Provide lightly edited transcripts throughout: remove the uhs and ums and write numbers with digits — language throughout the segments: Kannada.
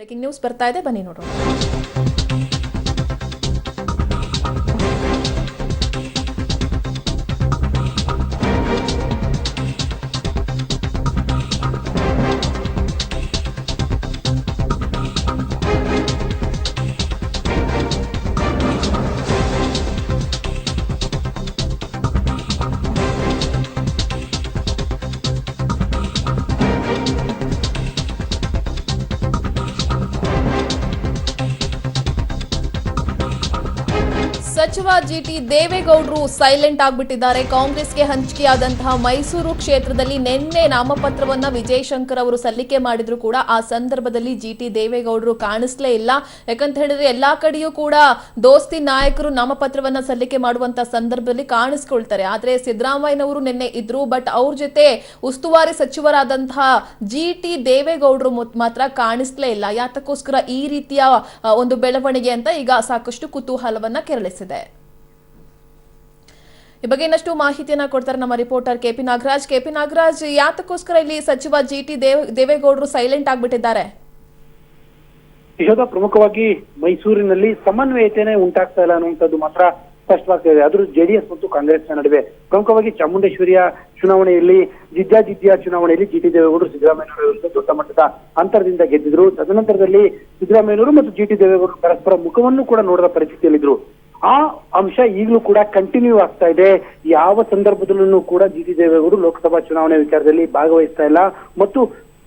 ಬ್ರೇಕಿಂಗ್ ನ್ಯೂಸ್ ಬರ್ತಾ ಇದೆ, ಬನ್ನಿ ನೋಡೋಣ. ಸಚಿವ ಜಿಟಿ ದೇವೇಗೌಡರು ಸೈಲೆಂಟ್ ಆಗ್ಬಿಟ್ಟಿದ್ದಾರೆ. ಕಾಂಗ್ರೆಸ್ಗೆ ಹಂಚಿಕೆಯಾದಂತಹ ಮೈಸೂರು ಕ್ಷೇತ್ರದಲ್ಲಿ ನಿನ್ನೆ ನಾಮಪತ್ರವನ್ನ ವಿಜಯಶಂಕರ್ ಅವರು ಸಲ್ಲಿಕೆ ಮಾಡಿದ್ರು ಕೂಡ ಆ ಸಂದರ್ಭದಲ್ಲಿ ಜಿಟಿ ದೇವೇಗೌಡರು ಕಾಣಿಸ್ಲೇ ಇಲ್ಲ. ಯಾಕಂತ ಹೇಳಿದ್ರೆ ಎಲ್ಲಾ ಕಡೆಯೂ ಕೂಡ ದೋಸ್ತಿ ನಾಯಕರು ನಾಮಪತ್ರವನ್ನ ಸಲ್ಲಿಕೆ ಮಾಡುವಂತ ಸಂದರ್ಭದಲ್ಲಿ ಕಾಣಿಸ್ಕೊಳ್ತಾರೆ. ಆದ್ರೆ ಸಿದ್ದರಾಮಯ್ಯನವರು ನಿನ್ನೆ ಇದ್ರು, ಬಟ್ ಅವ್ರ ಜೊತೆ ಉಸ್ತುವಾರಿ ಸಚಿವರಾದಂತಹ ಜಿಟಿ ದೇವೇಗೌಡರು ಮಾತ್ರ ಕಾಣಿಸ್ಲೇ ಇಲ್ಲ. ಯಾತಕ್ಕೋಸ್ಕರ ಈ ರೀತಿಯ ಒಂದು ಬೆಳವಣಿಗೆ ಅಂತ ಈಗ ಸಾಕಷ್ಟು ಕುತೂಹಲವನ್ನ ಕೆರಳಿಸಿದೆ. ಈ ಬಗ್ಗೆ ಇನ್ನಷ್ಟು ಮಾಹಿತಿಯನ್ನ ಕೊಡ್ತಾರೆ ನಮ್ಮ ರಿಪೋರ್ಟರ್ ಕೆಪಿ ನಾಗರಾಜ್. ಯಾತಕ್ಕೋಸ್ಕರ ಇಲ್ಲಿ ಸಚಿವ ಜಿಟಿ ದೇವೇಗೌಡರು ಸೈಲೆಂಟ್ ಆಗ್ಬಿಟ್ಟಿದ್ದಾರೆ? ಯಶೋಧ, ಪ್ರಮುಖವಾಗಿ ಮೈಸೂರಿನಲ್ಲಿ ಸಮನ್ವಯತೆನೇ ಉಂಟಾಗ್ತಾ ಇಲ್ಲ ಅನ್ನುವಂಥದ್ದು ಮಾತ್ರ ಸ್ಪಷ್ಟವಾಗ್ತಾ ಇದೆ. ಜೆಡಿಎಸ್ ಮತ್ತು ಕಾಂಗ್ರೆಸ್ ನಡುವೆ ಪ್ರಮುಖವಾಗಿ ಚಾಮುಂಡೇಶ್ವರಿಯ ಚುನಾವಣೆಯಲ್ಲಿ ಜಿದ್ಯಾ ಚುನಾವಣೆಯಲ್ಲಿ ಜಿಟಿ ದೇವೇಗೌಡರು ಸಿದ್ದರಾಮಯ್ಯನವರ ವಿರುದ್ಧ ದೊಡ್ಡ ಮಟ್ಟದ ಅಂತರದಿಂದ ಗೆದ್ದಿದ್ರು. ತದನಂತರದಲ್ಲಿ ಸಿದ್ದರಾಮಯ್ಯನವರು ಮತ್ತು ಜಿಟಿ ದೇವೇಗೌಡರು ಪರಸ್ಪರ ಮುಖವನ್ನು ಕೂಡ ನೋಡದ ಪರಿಸ್ಥಿತಿಯಲ್ಲಿದ್ರು. ಆ ಅಂಶ ಈಗಲೂ ಕೂಡ ಕಂಟಿನ್ಯೂ ಆಗ್ತಾ ಇದೆ. ಯಾವ ಸಂದರ್ಭದಲ್ಲೂ ಕೂಡ ಜಿಟಿ ದೇವೇಗೌಡರು ಲೋಕಸಭಾ ಚುನಾವಣೆ ವಿಚಾರದಲ್ಲಿ ಭಾಗವಹಿಸ್ತಾ ಇಲ್ಲ ಮತ್ತು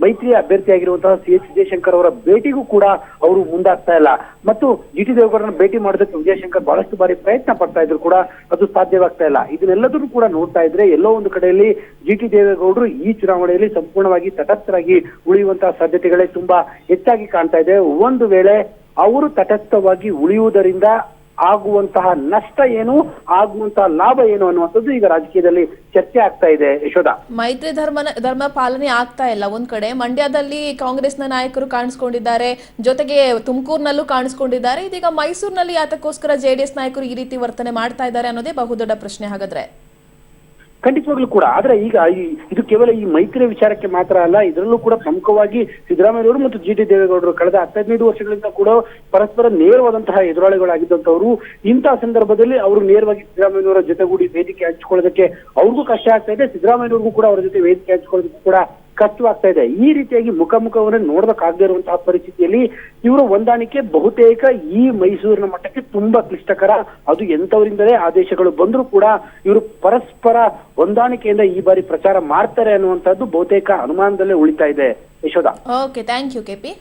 ಮೈತ್ರಿ ಅಭ್ಯರ್ಥಿಯಾಗಿರುವಂತಹ CH ವಿಜಯಶಂಕರ್ ಅವರ ಭೇಟಿಗೂ ಕೂಡ ಅವರು ಮುಂದಾಗ್ತಾ ಇಲ್ಲ. ಮತ್ತು ಜಿಟಿ ದೇವೇಗೌಡರನ್ನ ಭೇಟಿ ಮಾಡೋದಕ್ಕೆ ವಿಜಯಶಂಕರ್ ಬಹಳಷ್ಟು ಬಾರಿ ಪ್ರಯತ್ನ ಪಡ್ತಾ ಇದ್ರು ಕೂಡ ಅದು ಸಾಧ್ಯವಾಗ್ತಾ ಇಲ್ಲ. ಇದನ್ನೆಲ್ಲದನ್ನು ಕೂಡ ನೋಡ್ತಾ ಇದ್ರೆ ಎಲ್ಲೋ ಒಂದು ಕಡೆಯಲ್ಲಿ ಜಿಟಿ ದೇವೇಗೌಡರು ಈ ಚುನಾವಣೆಯಲ್ಲಿ ಸಂಪೂರ್ಣವಾಗಿ ತಟಸ್ಥರಾಗಿ ಉಳಿಯುವಂತಹ ಸಾಧ್ಯತೆಗಳೇ ತುಂಬಾ ಹೆಚ್ಚಾಗಿ ಕಾಣ್ತಾ ಇದೆ. ಒಂದು ವೇಳೆ ಅವರು ತಟಸ್ಥವಾಗಿ ಉಳಿಯುವುದರಿಂದ ಆಗುವಂತಹ ನಷ್ಟ ಏನು, ಆಗುವಂತಹ ಲಾಭ ಏನು ಅನ್ನುವಂಥದ್ದು ಈಗ ರಾಜಕೀಯದಲ್ಲಿ ಚರ್ಚೆ ಆಗ್ತಾ ಇದೆ. ಯಶೋಧ, ಮೈತ್ರಿ ಧರ್ಮ ಪಾಲನೆ ಆಗ್ತಾ ಇಲ್ಲ. ಒಂದ್ ಕಡೆ ಮಂಡ್ಯದಲ್ಲಿ ಕಾಂಗ್ರೆಸ್ನ ನಾಯಕರು ಕಾಣಿಸ್ಕೊಂಡಿದ್ದಾರೆ, ಜೊತೆಗೆ ತುಮಕೂರಿನಲ್ಲೂ ಕಾಣಿಸ್ಕೊಂಡಿದ್ದಾರೆ. ಇದೀಗ ಮೈಸೂರಿನಲ್ಲಿ ಯಾತಕ್ಕೋಸ್ಕರ ಜೆಡಿಎಸ್ ನಾಯಕರು ಈ ರೀತಿ ವರ್ತನೆ ಮಾಡ್ತಾ ಇದ್ದಾರೆ ಅನ್ನೋದೇ ಬಹುದೊಡ್ಡ ಪ್ರಶ್ನೆ. ಹಾಗಾದ್ರೆ ಖಂಡಿತವಾಗ್ಲೂ ಕೂಡ. ಆದ್ರೆ ಈಗ ಇದು ಕೇವಲ ಈ ಮೈತ್ರಿ ವಿಚಾರಕ್ಕೆ ಮಾತ್ರ ಅಲ್ಲ, ಇದರಲ್ಲೂ ಕೂಡ ಪ್ರಮುಖವಾಗಿ ಸಿದ್ದರಾಮಯ್ಯವರು ಮತ್ತು ಜಿಟಿ ದೇವೇಗೌಡರು ಕಳೆದ 15 ವರ್ಷಗಳಿಂದ ಕೂಡ ಪರಸ್ಪರ ನೇರವಾದಂತಹ ಎದುರಾಳಿಗಳಾಗಿದ್ದಂಥವ್ರು. ಇಂತಹ ಸಂದರ್ಭದಲ್ಲಿ ಅವರು ನೇರವಾಗಿ ಸಿದ್ದರಾಮಯ್ಯನವರ ಜೊತೆಗೂಡಿ ವೇದಿಕೆ ಹಂಚಿಕೊಳ್ಳೋದಕ್ಕೆ ಅವ್ರಿಗೂ ಕಷ್ಟ ಆಗ್ತಾ ಇದೆ, ಸಿದ್ದರಾಮಯ್ಯನವ್ರಿಗೂ ಕೂಡ ಅವರ ಜೊತೆ ವೇದಿಕೆ ಹಂಚಿಕೊಳ್ಳೋದಕ್ಕೂ ಕೂಡ ಕಷ್ಟವಾಗ್ತಾ ಇದೆ. ಈ ರೀತಿಯಾಗಿ ಮುಖಾಮುಖವನ್ನು ನೋಡೋದಕ್ಕಾಗದೇ ಇರುವಂತಹ ಪರಿಸ್ಥಿತಿಯಲ್ಲಿ ಇವರ ಹೊಂದಾಣಿಕೆ ಬಹುತೇಕ ಈ ಮೈಸೂರಿನ ಮಟ್ಟಕ್ಕೆ ತುಂಬಾ ಕ್ಲಿಷ್ಟಕರ. ಅದು ಎಂತವರಿಂದಲೇ ಆದೇಶಗಳು ಬಂದರೂ ಕೂಡ ಇವರು ಪರಸ್ಪರ ಹೊಂದಾಣಿಕೆಯಿಂದ ಈ ಬಾರಿ ಪ್ರಚಾರ ಮಾಡ್ತಾರೆ ಅನ್ನುವಂಥದ್ದು ಬಹುತೇಕ ಅನುಮಾನದಲ್ಲೇ ಉಳಿತಾ ಇದೆ. Yashoda, okay, thank you KP.